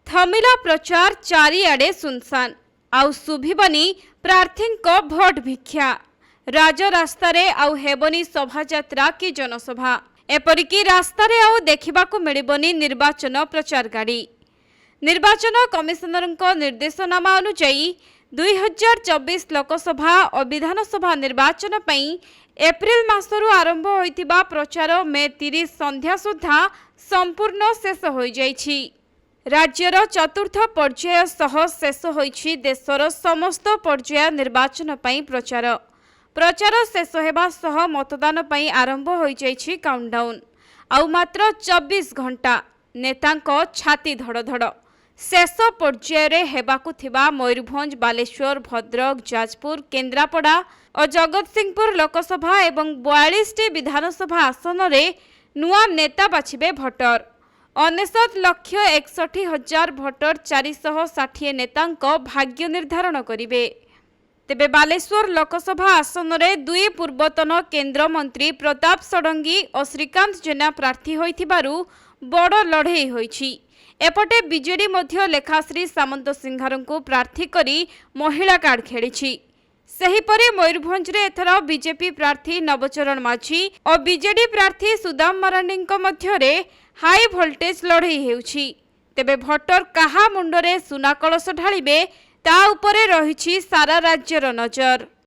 थमिला प्रचार चारिआडे सुनसान आउ सुभिबनी प्रार्थी भोट भिक्षा राजरास्तार आउ हेबनी शोभायात्रा कि जनसभा एपरिकी रास्तार आउ देखिबाकु मिलिबनी निर्वाचन प्रचार गाड़ी। निर्वाचन कमिशनर निर्देशनामा अनुसार 2024 लोकसभा और विधानसभा निर्वाचन पई एप्रिल मासरु आरंभ होइतिबा प्रचार मे 30 संध्या सुधा संपूर्ण शेष होई जाइछि। राज्यर चतुर्थ पर्याय सह शेष होइछि देशर समस्त पर्याय निर्वाचन पई प्रचार शेष हेबा सह मतदान पई आरंभ होई जाइछि काउंटडाउन। आउ मात्र 24 घंटा नेतांको छाती धड़धड़ शेष पर्याय हेबाकु थिबा मयूरभंज, बालेश्वर, भद्रक, जाजपुर, केन्द्रापड़ा और जगतसिंहपुर लोकसभा एवं 42 विधानसभा आसन रे नुआ नेता बाछिबे भोटर। 99,61,000 भोटर 460 नेतांको भाग्य निर्धारण करिवे। तेबे बालेश्वर लोकसभा आसन रे 2 पूर्वतन केंद्र मंत्री प्रताप षडंगी और श्रीकांत जेना प्रार्थी होइथिबारु बड़ लड़ई होइछि। एपटे बीजेडी मध्य लेखाश्री सामंत सिंहारंकु प्रार्थी करी महिला कार्ड खेलिछि। सेहीपरि मयूरभंज रे एथर बीजेपी प्रार्थी नवचरण माझी और बीजेडी प्रार्थी सुदाम मारांडीଙ୍କ मध्यरे हाई वोल्टेज लड़ई हेउछि। तेबे भोटर काहा मुंडरे सुना कलश ढालिबे ता उपरे रहिछि सारा राज्यर नजर।